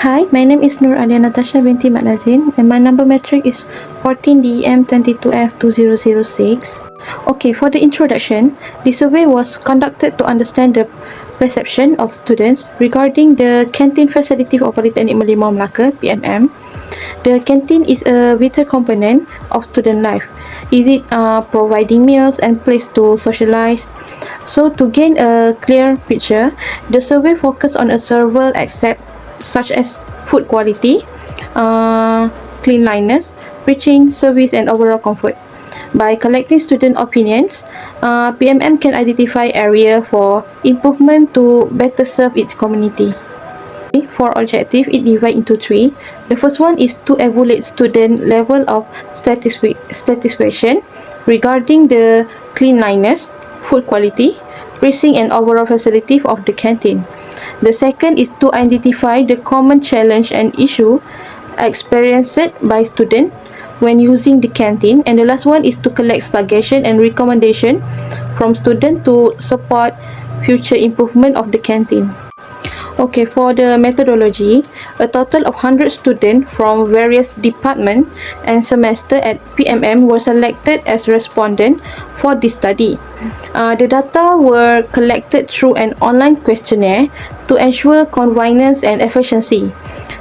Hi, my name is NATASHA binti LAZIN and my number metric is 14DEM22F2006. Okay, for the introduction, the survey was conducted to understand the perception of students regarding the canteen facility of Polytechnic Merlimau Melaka, PMM. The canteen is a vital component of student life. Is it providing meals and place to socialize? So to gain a clear picture, the survey focused on several aspects such as food quality, cleanliness, preaching, service, and overall comfort. By collecting student opinions, PMM can identify areas for improvement to better serve its community. For objective, it divides into three. The first one is to evaluate student level of satisfaction regarding the cleanliness, food quality, preaching, and overall facility of the canteen. The second is to identify the common challenge and issue experienced by students when using the canteen, and the last one is to collect suggestion and recommendation from students to support future improvement of the canteen. Okay, for the methodology, a total of 100 students from various departments and semester at PMM were selected as respondents for this study. The data were collected through an online questionnaire to ensure convenience and efficiency.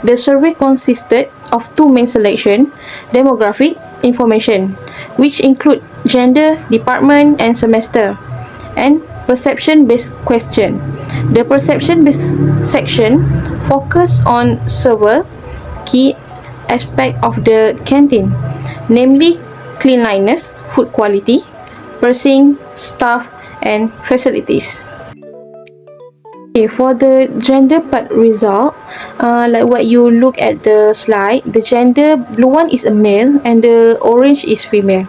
The survey consisted of two main selections: demographic information, which include gender, department, and semester, and perception-based question. The perception-based section focused on several key aspects of the canteen, namely cleanliness, food quality, pricing, staff, and facilities. Okay, for the gender part result, like what you look at the slide, the gender blue one is a male and the orange is female.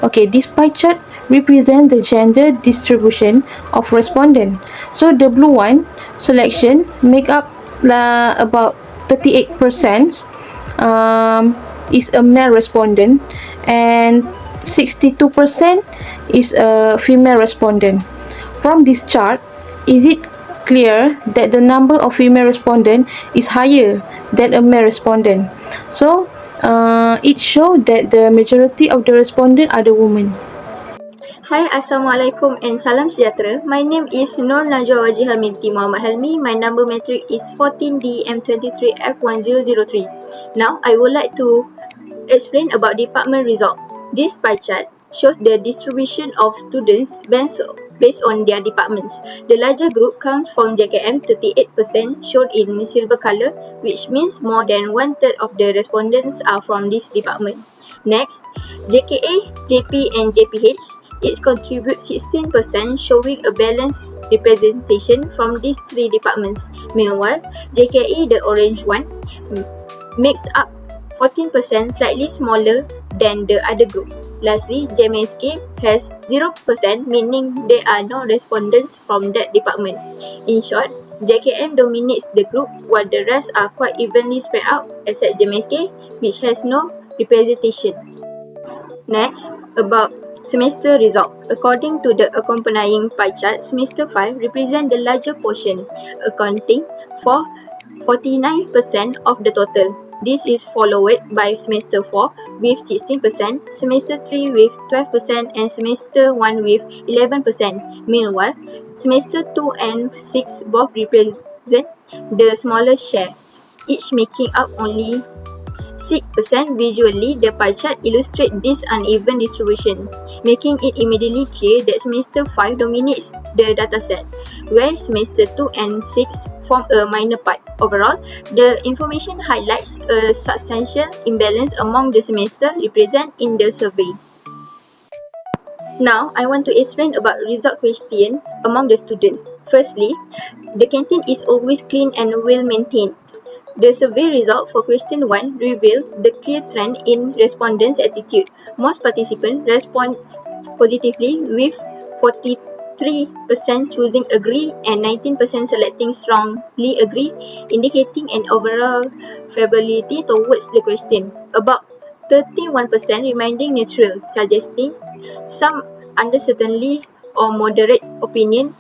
Okay, this pie chart represent the gender distribution of respondent. So the blue one selection make up about 38% is a male respondent and 62% is a female respondent. From this chart, is it clear that the number of female respondent is higher than a male respondent? So it shows that the majority of the respondent are the women. Hi, Assalamualaikum and salam sejahtera. My name is NURNAJWA WAJIHA binti Muhammad HELMI. My number metric is 14DEM23F1003. Now, I would like to explain about department result. This pie chart shows the distribution of students based on their departments. The larger group comes from JKM, 38% shown in silver color, which means more than one-third of the respondents are from this department. Next, JKA, JP, and JPH each contribute 16%, showing a balanced representation from these three departments. Meanwhile, JKE, the orange one, makes up 14%, slightly smaller than the other groups. Lastly, JMSK has 0%, meaning there are no respondents from that department. In short, JKM dominates the group while the rest are quite evenly spread out except JMSK, which has no representation. Next, about semester result. According to the accompanying pie chart, semester 5 represents the larger portion, accounting for 49% of the total. This is followed by semester 4 with 16%, semester 3 with 12%, and semester 1 with 11%. Meanwhile, semester 2 and 6 both represent the smallest share, each making up only 6%. Visually, the pie chart illustrates this uneven distribution, making it immediately clear that semester 5 dominates the dataset, where semester 2 and 6 form a minor part. Overall, the information highlights a substantial imbalance among the semester represented in the survey. Now, I want to explain about result question among the students. Firstly, the canteen is always clean and well maintained. The survey result for question 1 revealed the clear trend in respondents' attitude. Most participants respond positively, with 43% choosing agree and 19% selecting strongly agree, indicating an overall favorability towards the question. About 31% remaining neutral, suggesting some uncertainty or moderate opinion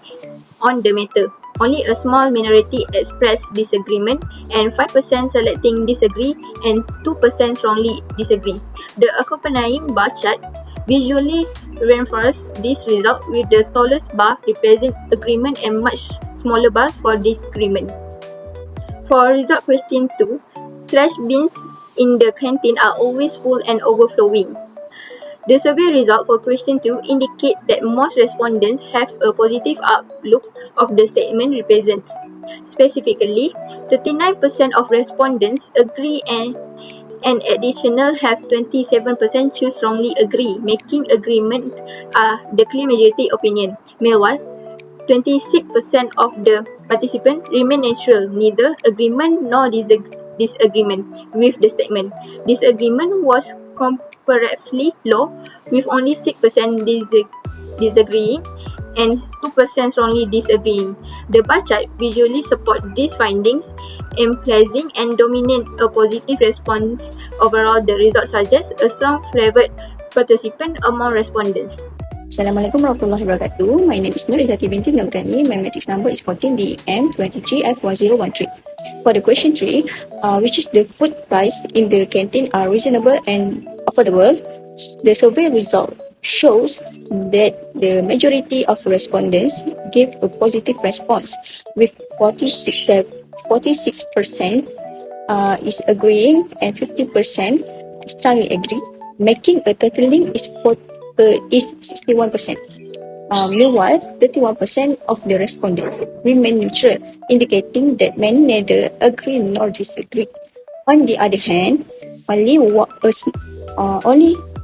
on the matter. Only a small minority expressed disagreement and 5% selecting disagree and 2% strongly disagree. The accompanying bar chart visually reinforces this result with the tallest bar representing agreement and much smaller bars for disagreement. For result question 2, trash bins in the canteen are always full and overflowing. The survey result for question 2 indicate that most respondents have a positive outlook of the statement represents. Specifically, 39% of respondents agree and an additional have 27% choose strongly agree, making agreement the clear majority opinion. Meanwhile, 26% of the participants remain neutral, neither agreement nor disagreement with the statement. Disagreement was comparatively low, with only 6% disagreeing and 2% strongly disagreeing. The bar chart visually supports these findings, emphasizing and dominate a positive response. Overall, the result suggests a strong flavored participant among respondents. Assalamualaikum warahmatullahi wabarakatuh. My name is IZZATI binti GHANI. My matrix number is 14DM23F1013. For the question 3, which is the food price in the canteen are reasonable and affordable, the survey result shows that the majority of respondents gave a positive response, with 46% is agreeing and 50% strongly agree, making a totaling is 61%. Meanwhile, 31% of the respondents remain neutral, indicating that many neither agree nor disagree. On the other hand, only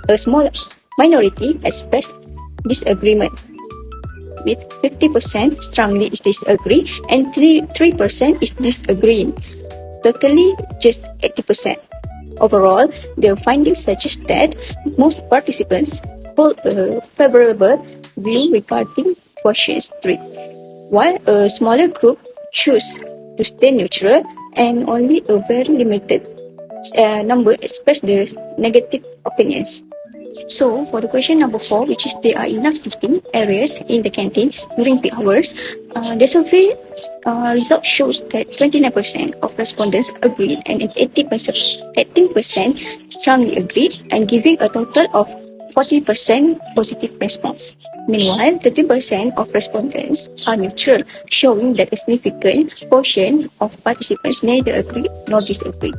a small minority expressed disagreement, with 50% strongly disagree and 3% is disagreeing. Totally just 80%. Overall, the findings suggest that most participants hold a favorable view regarding question 3, while a smaller group choose to stay neutral and only a very limited number express the negative opinions. So, for the question number 4, which is there are enough seating areas in the canteen during peak hours, the survey result shows that 29% of respondents agreed and 18% strongly agreed, and giving a total of 40% positive response. Meanwhile, 30% of respondents are neutral, showing that a significant portion of participants neither agree nor disagree.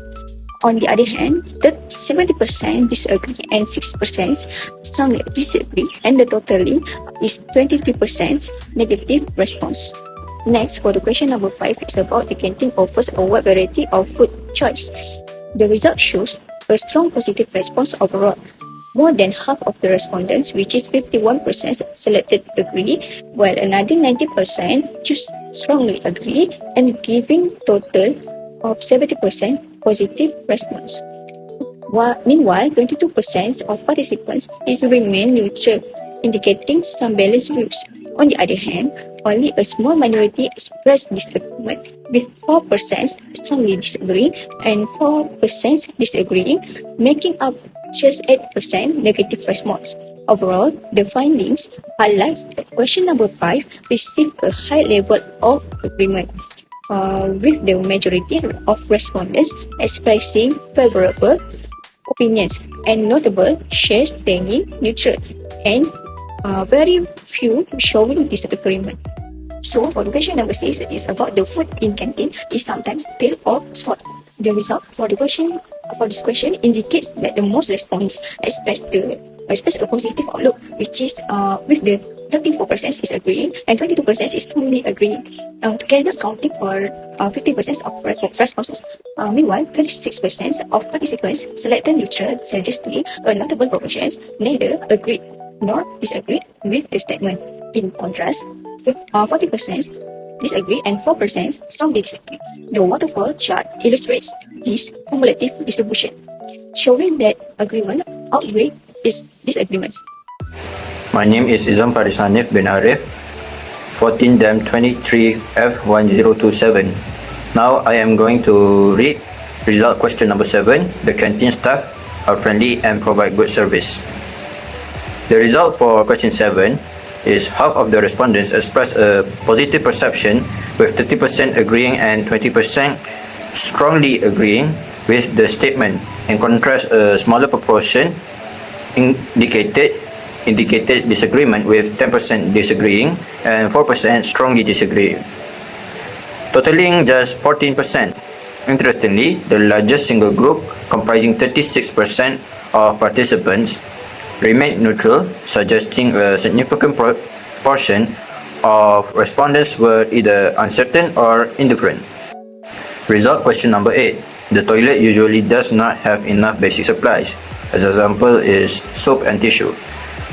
On the other hand, 70% disagree and 6% strongly disagree, and the total is 23% negative response. Next, for the question number 5, is about the canteen offers a wide variety of food choice. The result shows a strong positive response overall. More than half of the respondents, which is 51%, selected agree, while another 90% choose strongly agree, and giving total of 70% positive response. Meanwhile, 22% of participants remain neutral, indicating some balanced views. On the other hand, only a small minority expressed disagreement, with 4% strongly disagreeing and 4% disagreeing, making up just 8% negative response. Overall, the findings highlight that question number 5 received a high level of agreement, with the majority of respondents expressing favorable opinions and notable shares staying neutral, and very few showing disagreement. So, for the question number 6 is about the food in canteen is sometimes stale or spoiled. The result for this question indicates that the most response express a positive outlook, which is with the 34% is agreeing and 22% is strongly agreeing, together accounting for 50% of responses. Meanwhile, 26% of participants selected neutral, suggesting a notable proportion neither agreed nor disagreed with the statement. In contrast, 40% disagree and 4% strongly disagree. The waterfall chart illustrates this cumulative distribution, showing that agreement outweighs disagreements. My name is Izam Faris Hanif bin Arif, 14-23F1027. Now I am going to read result question number 7. The canteen staff are friendly and provide good service. The result for question 7, is half of the respondents expressed a positive perception, with 30% agreeing and 20% strongly agreeing with the statement. In contrast, a smaller proportion indicated disagreement, with 10% disagreeing and 4% strongly disagreeing, totaling just 14%. Interestingly, the largest single group, comprising 36% of participants, remained neutral, suggesting a significant portion of respondents were either uncertain or indifferent. Result question number 8. The toilet usually does not have enough basic supplies. As an example is soap and tissue.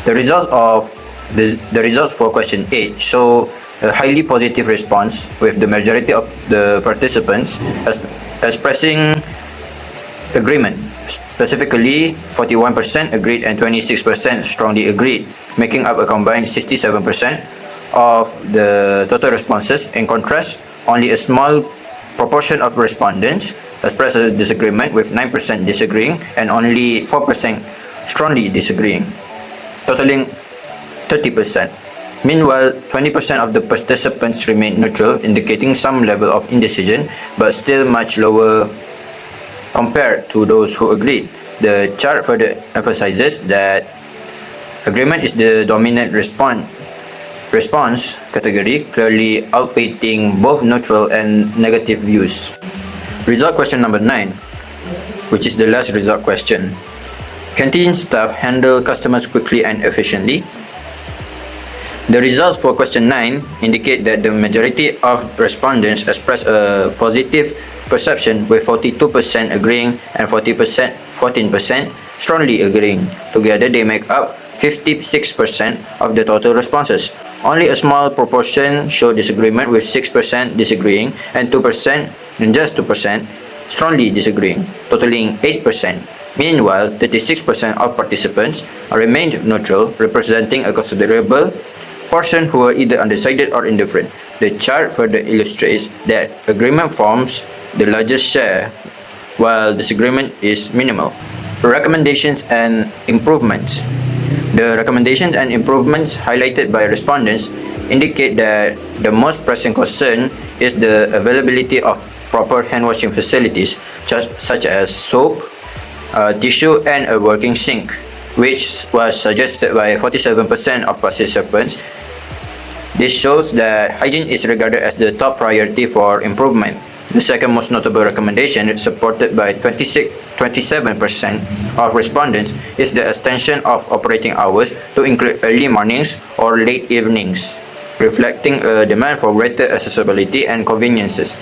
The results for question 8 show a highly positive response, with the majority of the participants expressing agreement. Specifically, 41% agreed and 26% strongly agreed, making up a combined 67% of the total responses. In contrast, only a small proportion of respondents expressed a disagreement, with 9% disagreeing and only 4% strongly disagreeing, totaling 30%. Meanwhile, 20% of the participants remained neutral, indicating some level of indecision, but still much lower compared to those who agreed. The chart further emphasizes that agreement is the dominant response category, clearly outweighing both neutral and negative views. Result question number 9, which is the last result question. Canteen staff handle customers quickly and efficiently. The results for question 9 indicate that the majority of respondents expressed a positive perception, with 42% agreeing and 14% strongly agreeing. Together, they make up 56% of the total responses. Only a small proportion showed disagreement, with 6% disagreeing and just 2% strongly disagreeing, totaling 8%. Meanwhile, 36% of participants remained neutral, representing a considerable portion who are either undecided or indifferent. The chart further illustrates that agreement forms the largest share, while disagreement is minimal. Recommendations and improvements. The recommendations and improvements highlighted by respondents indicate that the most pressing concern is the availability of proper hand washing facilities, such as soap, tissue, and a working sink, which was suggested by 47% of participants. This shows that hygiene is regarded as the top priority for improvement. The second most notable recommendation, supported by 27% of respondents, is the extension of operating hours to include early mornings or late evenings, reflecting a demand for greater accessibility and conveniences.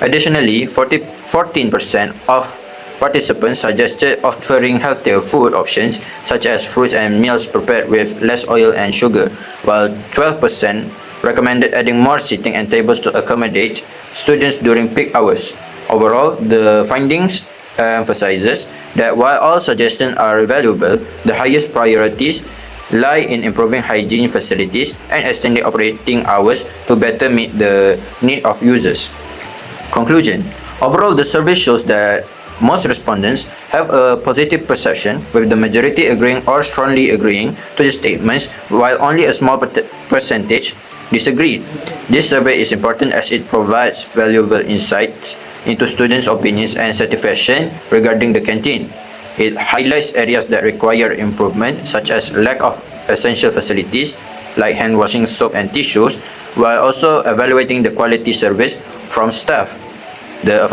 Additionally, 14% of participants suggested offering healthier food options, such as fruits and meals prepared with less oil and sugar, while 12% recommended adding more seating and tables to accommodate students during peak hours. Overall, the findings emphasizes that while all suggestions are valuable, the highest priorities lie in improving hygiene facilities and extending operating hours to better meet the need of users. Conclusion. Overall, the survey shows that most respondents have a positive perception, with the majority agreeing or strongly agreeing to the statements, while only a small percentage disagreed. This survey is important as it provides valuable insights into students' opinions and satisfaction regarding the canteen. It highlights areas that require improvement, such as lack of essential facilities like hand washing, soap, and tissues, while also evaluating the quality service from staff, the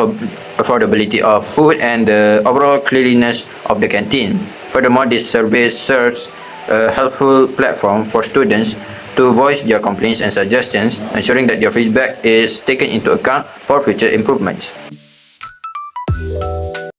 affordability of food, and the overall cleanliness of the canteen. Furthermore, this survey serves a helpful platform for students to voice their complaints and suggestions, ensuring that their feedback is taken into account for future improvements.